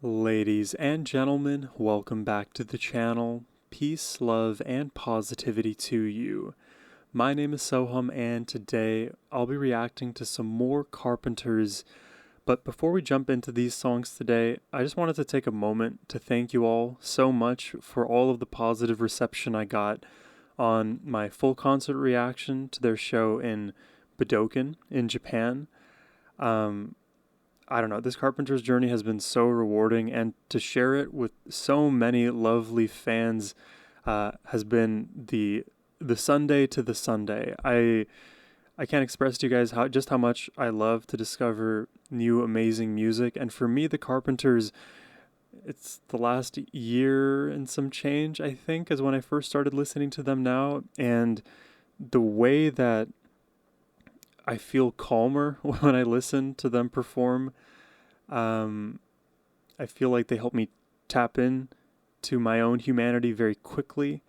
Ladies and gentlemen, welcome back to the channel. Peace, love, and positivity to you. My name is Sohum, and today I'll be reacting to some more Carpenters. But before we jump into these songs today, I just wanted to take a moment to thank you all so much for all of the positive reception I got on my full concert reaction to their show in Budokan in Japan. I don't know, this Carpenter's journey has been so rewarding, and to share it with so many lovely fans has been the Sunday to the Sunday. I can't express to you guys how much I love to discover new amazing music, and for me, the Carpenters, it's the last year and some change, I think, is when I first started listening to them now, and the way that I feel calmer when I listen to them perform. I feel like they help me tap in to my own humanity very quickly.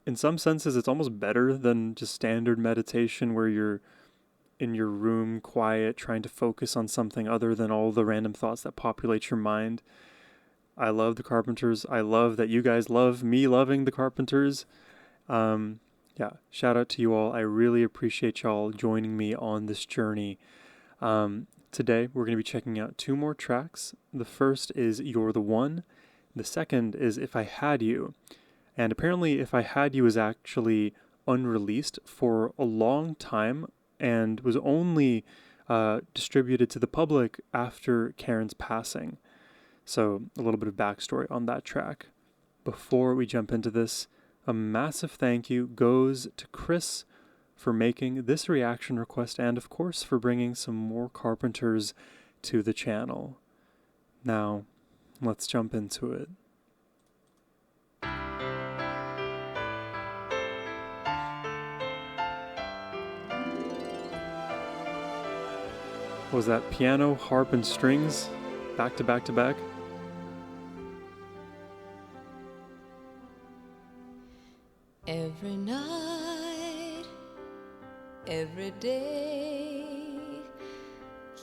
In some senses, it's almost better than just standard meditation where you're in your room, quiet, trying to focus on something other than all the random thoughts that populate your mind. I love the Carpenters. I love that you guys love me loving the Carpenters. Yeah, shout out to you all. I really appreciate y'all joining me on this journey. Today, we're going to be checking out two more tracks. The first is You're the One. The second is If I Had You. And apparently, If I Had You is actually unreleased for a long time and was only distributed to the public after Karen's passing. So, a little bit of backstory on that track. Before we jump into this, a massive thank you goes to Chris for making this reaction request and, of course, for bringing some more Carpenters to the channel. Now, let's jump into it. Was that piano, harp, and strings back to back to back? Every night, every day,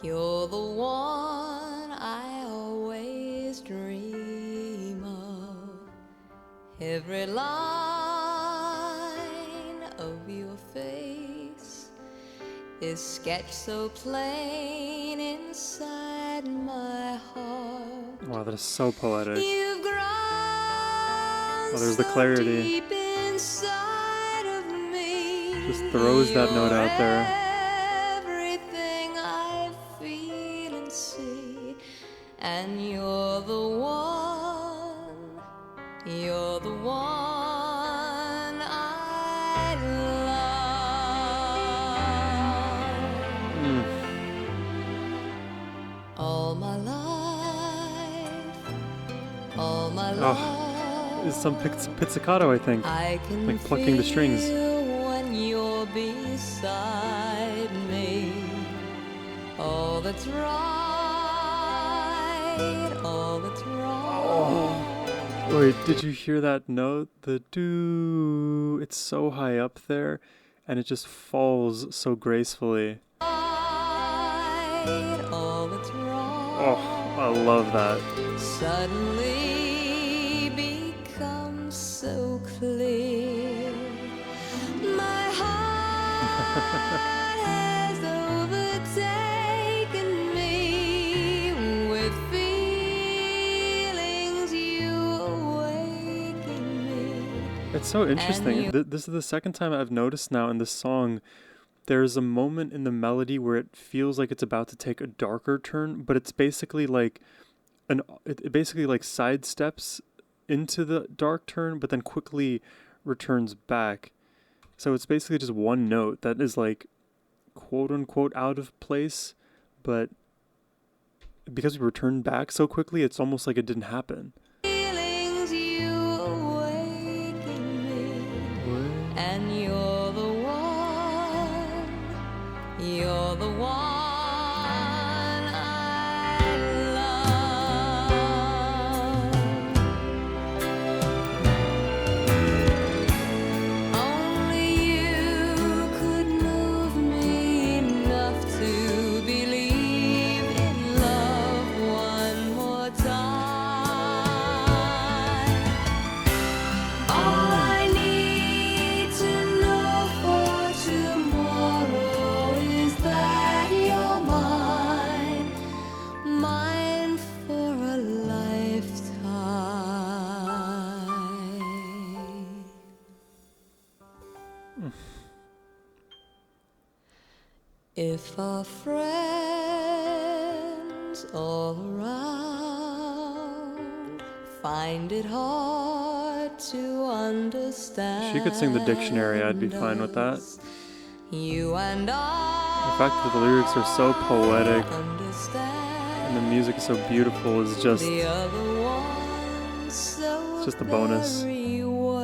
you're the one I always dream of. Every line of your face is sketched so plain inside my heart. Wow, that is so poetic. You've grown there's the so clarity. Deep inside of me. Just throws that note out there. Everything I feel and see, and you're the one. You're the one I love. All my life, all my life. Is some pizzicato, I think. I can like plucking the strings. feel when you're beside me. All that's right, all that's wrong. Oh. Wait, did you hear that note? The do. It's so high up there, and it just falls so gracefully. All that's wrong. Oh, I love that. Suddenly becomes so clear. My heart has overtaken me with feelings, you awaken me. It's so interesting. This is the second time I've noticed now in this song, there's a moment in the melody where it feels like it's about to take a darker turn, but it's basically like it basically like sidesteps into the dark turn, but then quickly returns back. So it's basically just one note that is like quote unquote out of place, but because we returned back so quickly, it's almost like it didn't happen. Feelings, you awaken me. What? And you're the one. You're the one I love. Only you could move me enough to believe in love one more time. If our friends all around find it hard to understand, She could sing the dictionary, I'd be fine with that. You and The fact that the lyrics are so poetic and the music is so beautiful is just, the other one so it's just a bonus. very well.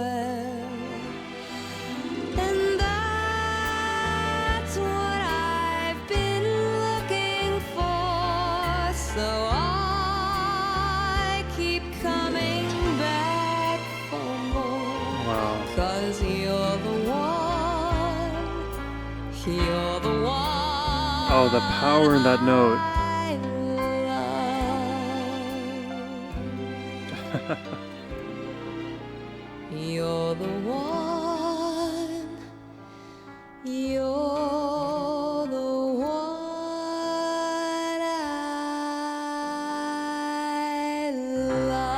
And that's what I've been looking for, so I keep coming back for more. Wow. 'Cause you're the one, you're the one. Oh, the power in that note. I love. You're the one. You're the one I love.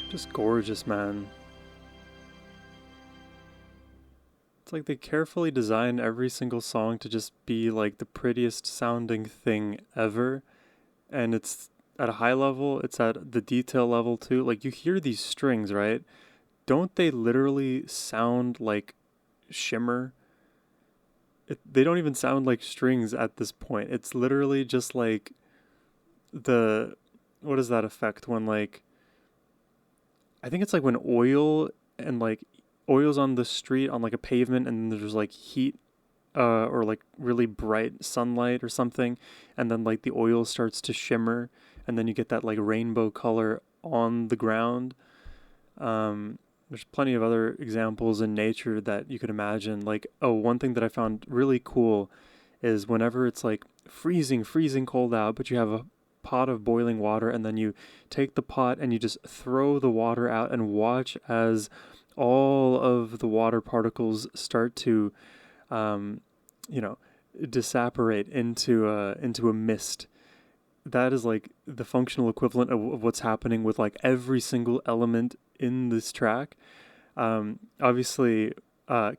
Just gorgeous, man. It's like they carefully design every single song to just be like the prettiest sounding thing ever. And it's at a high level, it's at the detail level too. Like you hear these strings, right? Don't they literally sound like shimmer? They don't even sound like strings at this point. It's literally just like what is that effect when like, I think it's like when oil's on the street on like a pavement and there's like heat or like really bright sunlight or something, and then like the oil starts to shimmer and then you get that like rainbow color on the ground. There's plenty of other examples in nature that you could imagine. Like, one thing that I found really cool is whenever it's like freezing cold out, but you have a pot of boiling water and then you take the pot and you just throw the water out and watch as all of the water particles start to, disapparate into a mist. That is like the functional equivalent of what's happening with like every single element in this track. Obviously,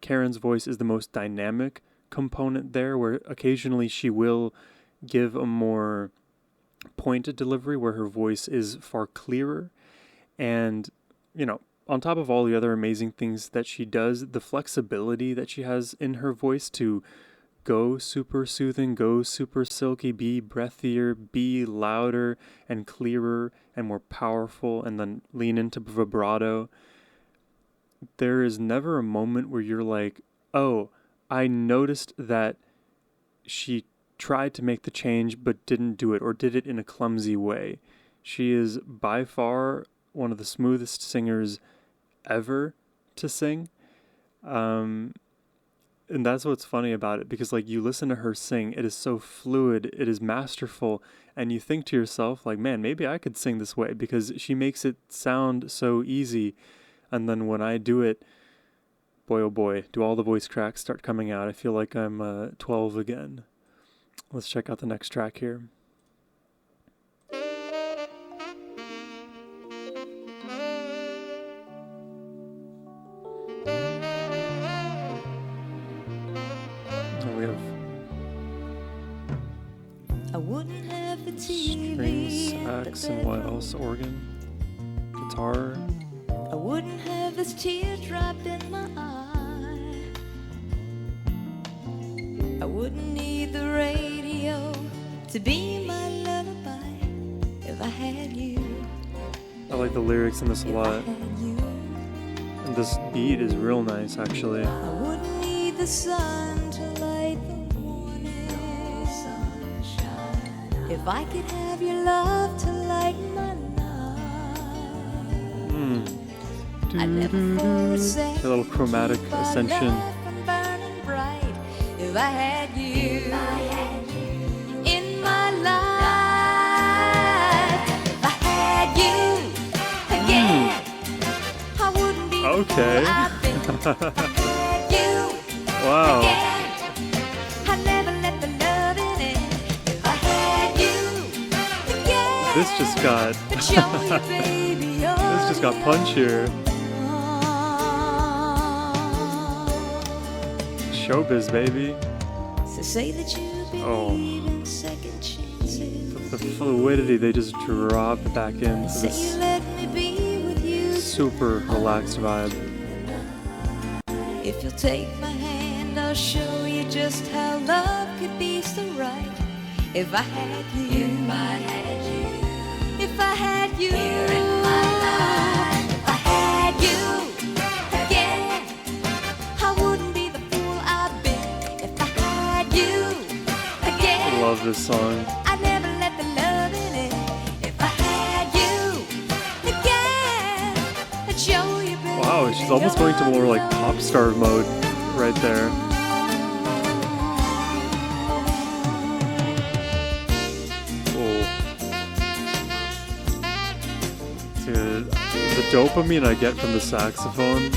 Karen's voice is the most dynamic component there, where occasionally she will give a more pointed delivery where her voice is far clearer. And, on top of all the other amazing things that she does, the flexibility that she has in her voice to go super soothing, go super silky, be breathier, be louder and clearer and more powerful, and then lean into vibrato. There is never a moment where you're like, oh, I noticed that she tried to make the change but didn't do it, or did it in a clumsy way. She is by far one of the smoothest singers ever to sing. And that's what's funny about it, because like you listen to her sing, it is so fluid, it is masterful, and you think to yourself like, man, maybe I could sing this way, because she makes it sound so easy. And then when I do it, boy oh boy, do all the voice cracks start coming out. I feel like I'm 12 again. Let's check out the next track here. We have I wouldn't have the TV, strings, sax, and what else? Organ, guitar. I wouldn't have this teardrop in my eye. I wouldn't need the radio to be my lullaby if I had you. I like the lyrics in this a If I lot. had you. And this beat is real nice, actually. I wouldn't need the sun to light the morning sunshine if I could have your love to light my night. I'd never for a second A little chromatic keep our ascension. love from burning bright if I had you in my life. If I had you again, Okay. I've been. Had you Wow. again, I never let the loving in. If I had you again, This just got I'd show you, baby, you're this just got punchier. Showbiz, baby. So say that you Oh. believe in second chances. The fluidity they just dropped back into Say this you let me be with you. super relaxed vibe. If you'll take my hand, I'll show you just how love could be so right. If I had you, if I had you here in my life, if I had you again, I wouldn't be the fool I've been. If I had you again, Love this song. I never let the love in. If I had you again, I'd show you, baby. Wow, she's almost going to more like pop star mode right there. Oh. Dude, the dopamine I get from the saxophone.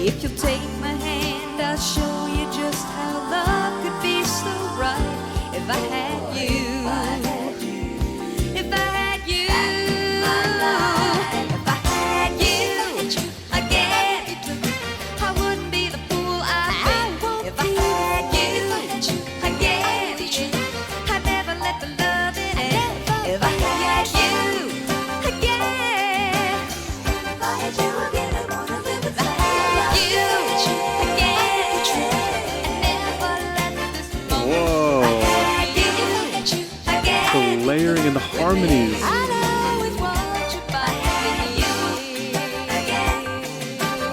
If you'll take my hand, I'll show you just how love could be so right. If I had you, if I had you, if I had you again, I wouldn't be the fool I've been. If I had you again, I'd never let the love in. If I had you again, if I had you again, I wanna live with you. Whoa. The layering and the harmonies.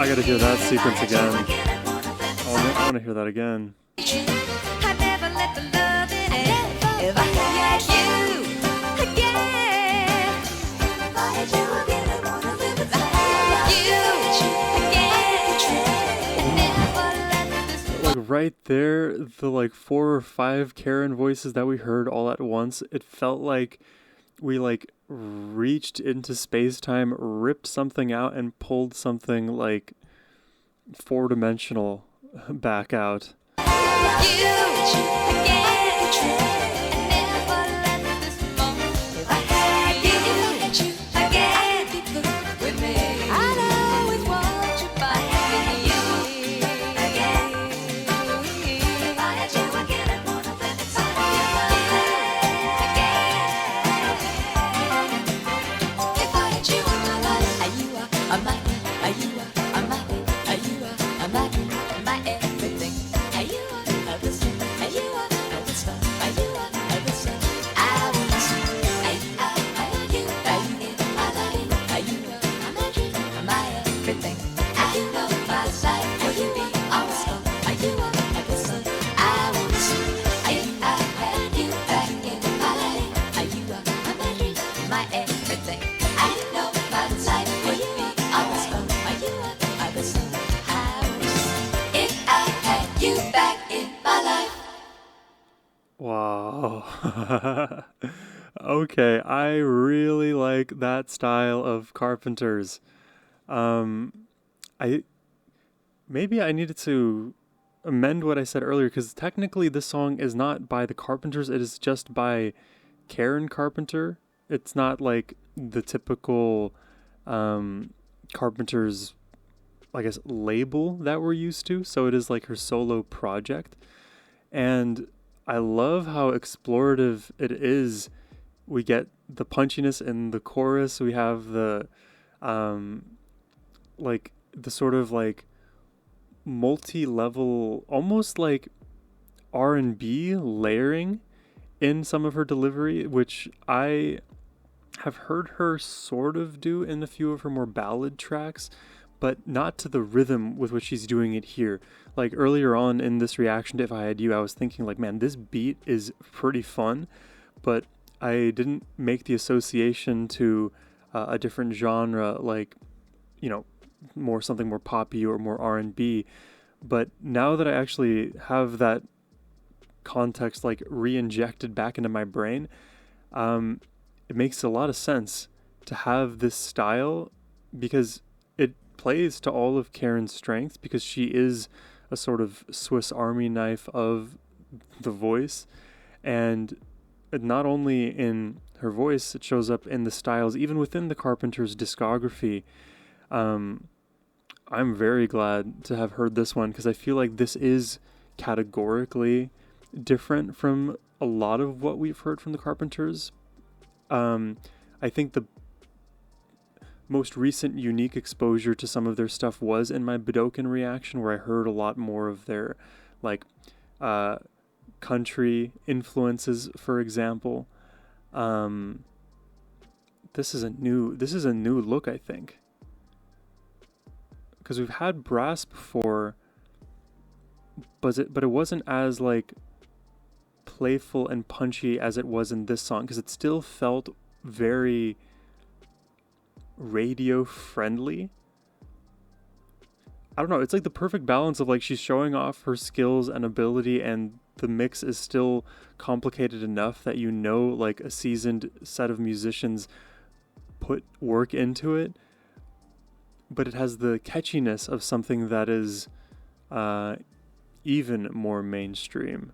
I gotta hear that sequence again. I wanna hear that again. Like right there, the like 4 or 5 Karen voices that we heard all at once, it felt like we like reached into space-time, ripped something out, and pulled something like 4-dimensional back out. Wow. Okay, I really like that style of Carpenters. I maybe I needed to amend what I said earlier because technically this song is not by the Carpenters, it is just by Karen Carpenter. It's not like the typical Carpenters, I guess, label that we're used to. So it is like her solo project. And I love how explorative it is. We get the punchiness in the chorus. We have the like the sort of like multi-level, almost like R&B layering in some of her delivery, which I have heard her sort of do in a few of her more ballad tracks, but not to the rhythm with which she's doing it here. Like earlier on in this reaction to If I Had You, I was thinking like, man, this beat is pretty fun, but I didn't make the association to a different genre, like, you know, something more poppy or more R&B. But now that I actually have that context like re-injected back into my brain, it makes a lot of sense to have this style, because it plays to all of Karen's strengths, because she is a sort of Swiss Army knife of the voice. And not only in her voice, it shows up in the styles, even within the Carpenters' discography. I'm very glad to have heard this one, because I feel like this is categorically different from a lot of what we've heard from the Carpenters. I think the most recent unique exposure to some of their stuff was in my Budokan reaction, where I heard a lot more of their like country influences, for example. This is a new look, I think, because we've had brass before, but it wasn't as like playful and punchy as it was in this song, because it still felt very radio friendly. I don't know, it's like the perfect balance of like she's showing off her skills and ability, and the mix is still complicated enough that you know, like, a seasoned set of musicians put work into it, but it has the catchiness of something that is even more mainstream.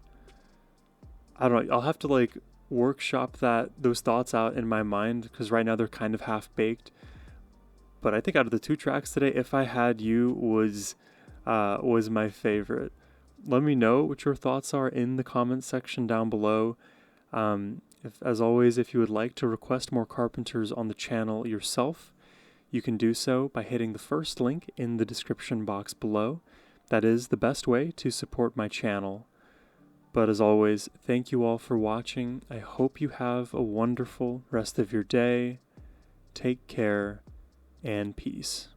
I don't know, I'll have to like workshop those thoughts out in my mind, because right now they're kind of half baked. But I think out of the two tracks today, If I Had You was my favorite. Let me know what your thoughts are in the comments section down below. As always, if you would like to request more Carpenters on the channel yourself, you can do so by hitting the first link in the description box below. That is the best way to support my channel. But as always, thank you all for watching. I hope you have a wonderful rest of your day. Take care and peace.